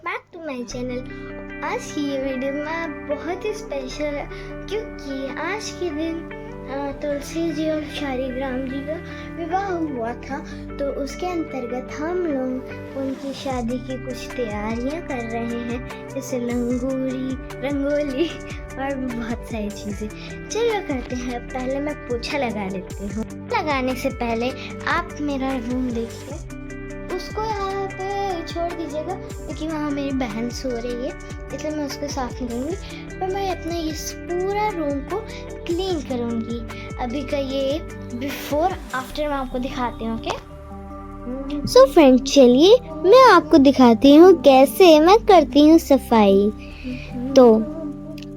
Back to my channel. आज की ये वीडियो में बहुत ही स्पेशल है क्योंकि आज के दिन तुलसी जी और शालिग्राम जी का विवाह हुआ था। तो उसके अंतर्गत हम लोग उनकी शादी की कुछ तैयारियां कर रहे हैं, जैसे रंगोली और बहुत सारी चीज़ें। चलो करते हैं। पहले मैं पोछा लगा लेती हूँ। लगाने से पहले आप मेरा रूम देखिए, उसको यहाँ पे छोड़ दीजिएगा क्योंकि वहाँ मेरी बहन सो रही है, इसलिए मैं उसको साफ नहीं करूँगी। पर मैं अपना इस पूरा रूम को क्लीन करूँगी। अभी का ये बिफोर आफ्टर मैं आपको दिखाती हूँ। ओके सो फ्रेंड, चलिए मैं आपको दिखाती हूँ कैसे मैं करती हूँ सफाई। तो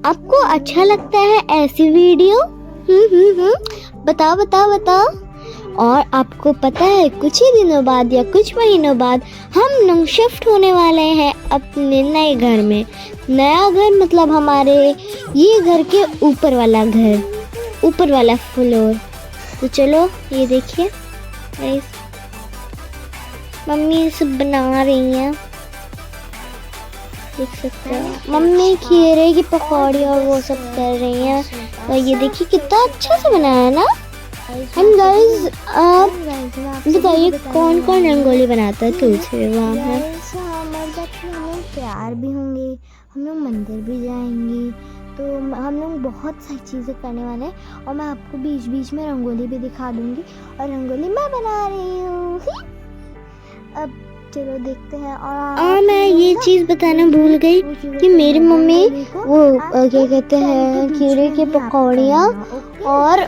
आपको अच्छा लगता है ऐसी वीडियो? बताओ। और आपको पता है कुछ ही दिनों बाद या कुछ महीनों बाद हम लोग शिफ्ट होने वाले हैं अपने नए घर में। नया घर मतलब हमारे ये घर के ऊपर वाला घर, ऊपर वाला फ्लोर। तो चलो ये देखिए, मम्मी सब बना रही हैं, देख सकते हो। मम्मी खीरे की पकौड़ी और वो सब कर रही हैं। तो ये देखिए कितना अच्छा से बनाया है ना। एंड गाइस, आप बताइए कौन कौन रंगोली बनाता है तुलसी विवाह में? हम लोग तैयार भी होंगे, हम लोग मंदिर भी जाएंगे, तो हम लोग बहुत सारी चीज़ें करने वाले हैं। और मैं आपको बीच बीच में रंगोली भी दिखा दूंगी, और रंगोली मैं बना रही हूँ। अब चलो देखते हैं। और मैं ये चीज़ बताना भूल गई कि मेरी मम्मी वो क्या कहते हैं, खीरे की पकौड़ियाँ और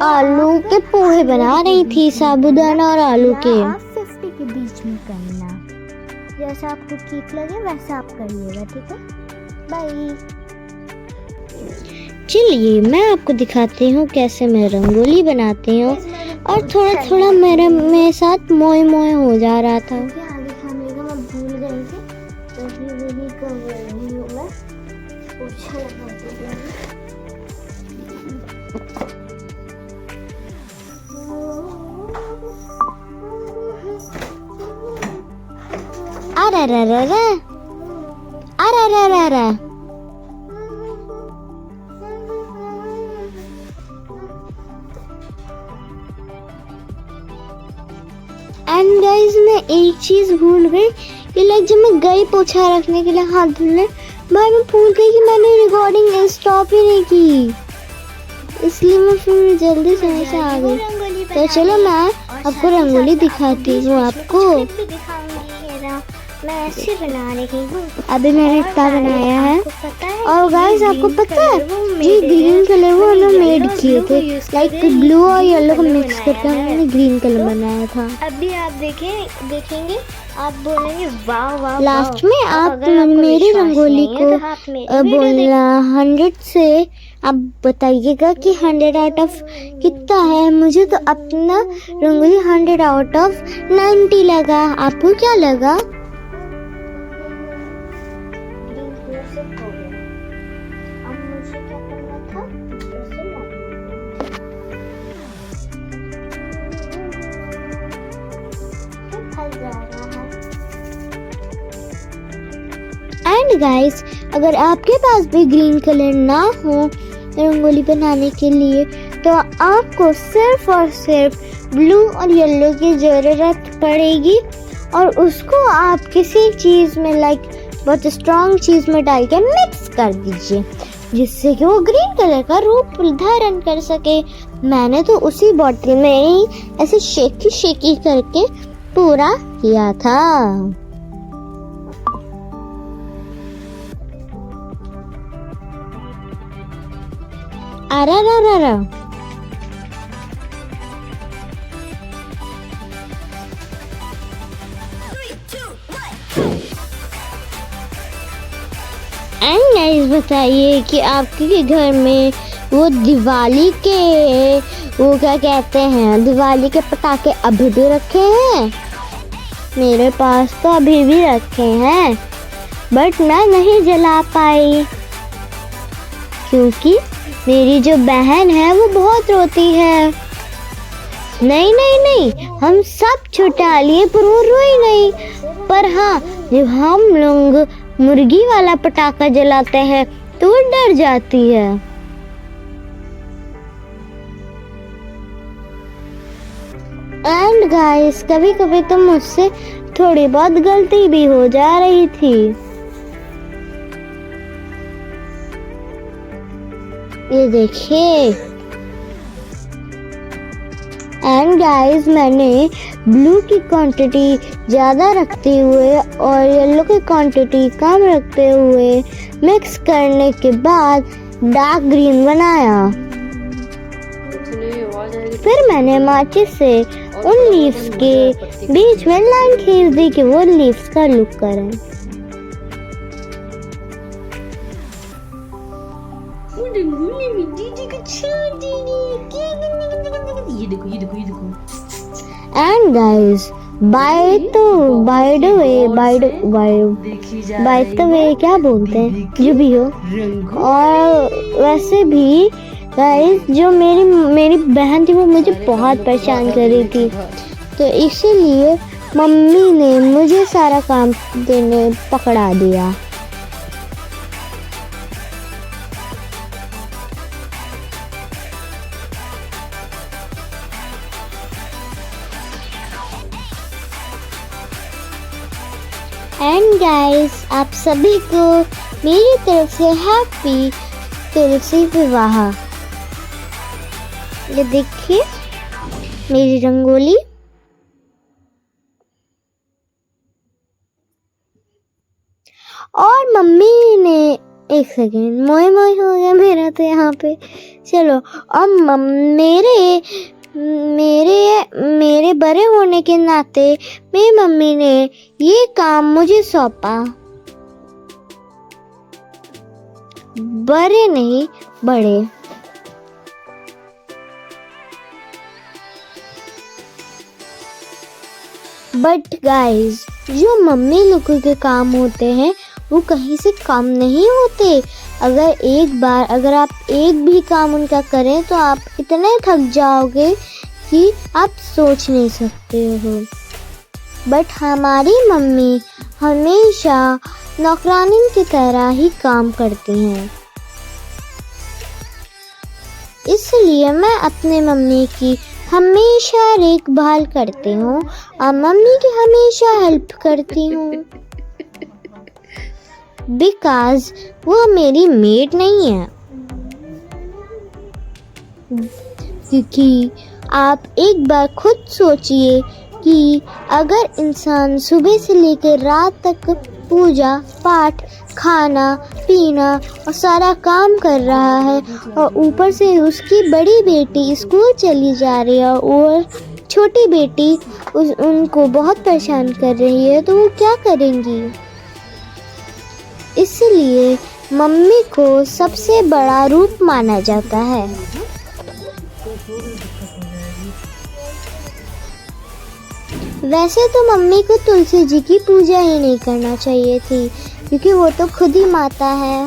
आलू के पोहे बना रही थी, साबूदाना और आलू के। 50 के बीच में करना, जैसा आपको ठीक लगे वैसा आप करिएगा, ठीक है? बाय। चलिए मैं आपको दिखाती हूँ कैसे मैं रंगोली बनाती हूँ। और थोड़ा थोड़ा मेरे साथ मोए हो जा रहा था। मैं भूल गई थी, तो वही कर रही हूँ मैं। पोछा लगाती हूँ। एंड गाइस, मैं एक चीज भूल गई कि लाइक जब मैं गई पोछा रखने के लिए हाथ धुलने, भाई मैं भूल गई कि मैंने रिकॉर्डिंग स्टॉप ही नहीं की, इसलिए मैं फिर जल्दी से आ गई। तो चलो मैं आपको रंगोली दिखाती हूँ। आपको मैं ऐसे बना रही हूँ। अभी मैंने इतना बनाया है। और गाइस, आपको पता है जी ग्रीन कलर वो हमने मेड किए थे, लाइक ब्लू और येलो को मिक्स करके हमने ग्रीन कलर बनाया था। अभी आप देखेंगे, आप बोलेंगे वाह। लास्ट में आप मेरी रंगोली को बोलना 100 से आप बताइएगा कि 100 आउट ऑफ कितना है। मुझे तो अपना रंगोली 100 आउट ऑफ 90 लगा। आपको क्या लगा? एंड गाइस, अगर आपके पास भी ग्रीन कलर ना हो रंगोली बनाने के लिए, तो आपको सिर्फ और सिर्फ ब्लू और येलो की ज़रूरत पड़ेगी। और उसको आप किसी चीज़ में लाइक बहुत स्ट्रॉन्ग चीज़ में डाल के मिक्स कर दीजिए, जिससे कि वो ग्रीन कलर का रूप धारण कर सके। मैंने तो उसी बॉटल में ही ऐसे शेकी करके पूरा किया था। अरे गाइस, बताइए कि आपके घर में वो दिवाली के वो क्या कहते हैं, दिवाली के पटाखे अभी भी रखे हैं? मेरे पास तो अभी भी रखे हैं, बट मैं नहीं जला पाई क्योंकि मेरी जो बहन है वो बहुत रोती है। नहीं, हम सब छुटा लिए पर वो रोई नहीं। पर हाँ, जब हम लोग मुर्गी वाला पटाखा जलाते हैं तो वो डर जाती है। एंड गाइस, कभी कभी तो मुझसे थोड़ी बहुत गलती भी हो जा रही थी। ये देखिए। एंड गाइस, मैंने ब्लू की क्वांटिटी ज़्यादा रखते हुए और येलो की क्वांटिटी कम रखते हुए मिक्स करने के बाद डार्क ग्रीन बनाया। फिर मैंने माचिस से उन लीव्स के बीच में लाइन खींच दी कि वो लीव्स का लुक करें। And guys, by the way क्या बोलते हैं, जो भी हो। और वैसे भी गाइस, जो मेरी बहन थी वो मुझे बहुत परेशान कर रही थी, तो इसीलिए मम्मी ने मुझे सारा काम देने पकड़ा दिया। एंड गाइस, आप सभी को मेरी तरफ से हैप्पी तुलसी विवाह। ये देखिए मेरी रंगोली। और मम्मी ने, एक सेकेंड, मोए हो गया मेरा तो यहाँ पे। चलो, और मेरे बड़े होने के नाते मेरी मम्मी ने ये काम मुझे सौंपा। बड़े नहीं, बड़े। बट गाइस, जो मम्मी लोगों के काम होते हैं वो कहीं से कम नहीं होते। अगर आप एक भी काम उनका करें तो आप इतने थक जाओगे कि आप सोच नहीं सकते हो। बट हमारी मम्मी हमेशा नौकरानी की तरह ही काम करती हैं। इसलिए मैं अपने मम्मी की हमेशा देखभाल करती हूँ और मम्मी की हमेशा हेल्प करती हूँ। बिकॉज वो मेरी मेड नहीं है। क्योंकि आप एक बार खुद सोचिए कि अगर इंसान सुबह से लेकर रात तक पूजा पाठ, खाना पीना और सारा काम कर रहा है और ऊपर से उसकी बड़ी बेटी स्कूल चली जा रही है और छोटी बेटी उनको बहुत परेशान कर रही है, तो वो क्या करेंगी? इसलिए मम्मी को सबसे बड़ा रूप माना जाता है। वैसे तो मम्मी को तुलसी जी की पूजा ही नहीं करना चाहिए थी, क्योंकि वो तो खुद ही माता है।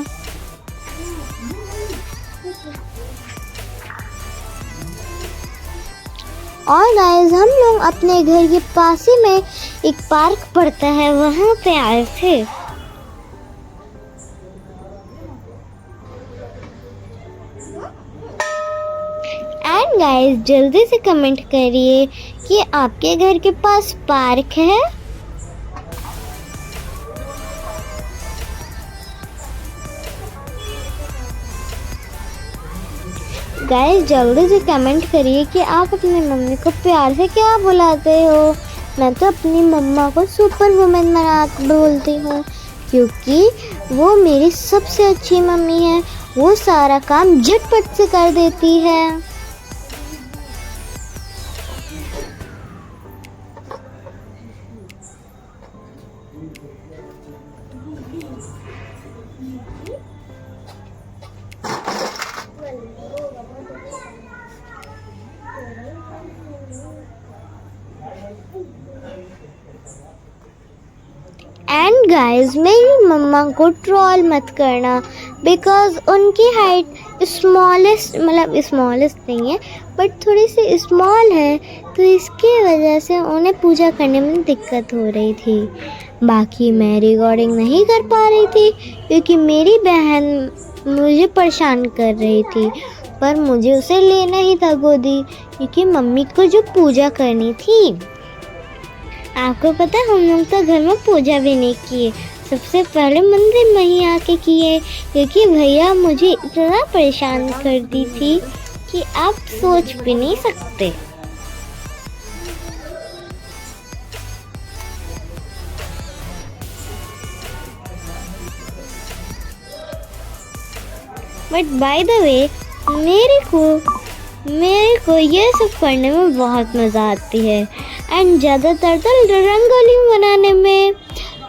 और गाइस, हम लोग अपने घर के पास ही में एक पार्क पड़ता है, वहाँ पे आए थे। एंड गाइस, जल्दी से कमेंट करिए कि आपके घर के पास पार्क है। गाइस, जल्दी से कमेंट करिए कि आप अपनी मम्मी को प्यार से क्या बुलाते हो। मैं तो अपनी मम्मा को सुपर वुमेन बना बोलती हूँ, क्योंकि वो मेरी सबसे अच्छी मम्मी है। वो सारा काम झटपट से कर देती है। एंड गाइस, मेरी मम्मा को ट्रोल मत करना, बिकॉज उनकी हाइट स्मॉलेस्ट नहीं है, बट थोड़ी सी स्मॉल है, तो इसकी वजह से उन्हें पूजा करने में दिक्कत हो रही थी। बाकी मैं रिकॉर्डिंग नहीं कर पा रही थी क्योंकि मेरी बहन मुझे परेशान कर रही थी, पर मुझे उसे लेना ही था गोदी क्योंकि मम्मी को जो पूजा करनी थी। आपको पता है हम लोग तो घर में पूजा भी नहीं किए, सबसे पहले मंदिर में ही आके किए क्योंकि भैया मुझे इतना परेशान करती थी कि आप सोच भी नहीं सकते। बट बाय द वे मेरे को ये सब करने में बहुत मज़ा आती है एंड ज़्यादातर तो रंगोली बनाने में।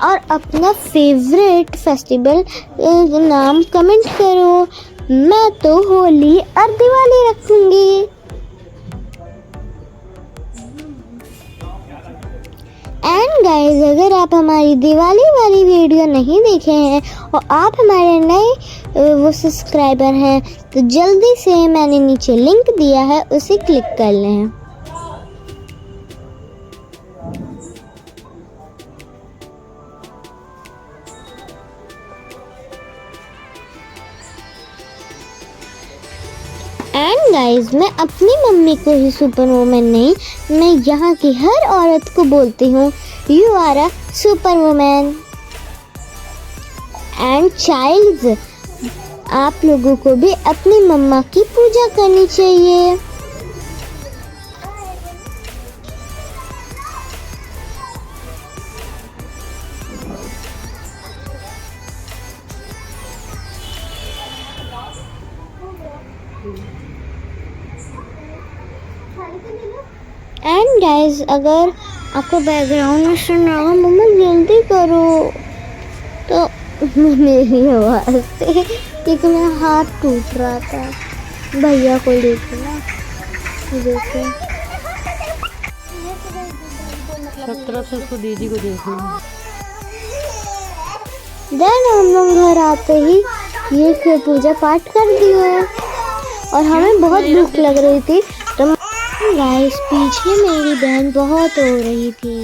और अपना फेवरेट फेस्टिवल नाम कमेंट करो, मैं तो होली और दिवाली रखूँगी। एंड गाइस, अगर आप हमारी दिवाली वाली वीडियो नहीं देखे हैं और आप हमारे नए वो सब्सक्राइबर हैं तो जल्दी से मैंने नीचे लिंक दिया है उसे क्लिक कर लें। एंड गाइस, मैं अपनी मम्मी को ही सुपर वुमन नहीं, मैं यहाँ की हर औरत को बोलती हूँ you are a super woman. And childs, आप लोगों को भी अपनी मम्मा की पूजा करनी चाहिए। एंड गाइस, अगर आपको बैकग्राउंड में सुन रहा हो मम्मा जल्दी करो, तो मेरी आवाज़ से क्योंकि मेरा हाथ टूट रहा था। भैया को लेके ना देखो, सब तरफ से उसको दीदी को देखो। देन हम लोग घर आते ही ये पूजा पाठ कर दिया और हमें बहुत भूख लग रही थी तो गाइस पीछे मेरी बहन बहुत रो रही थी।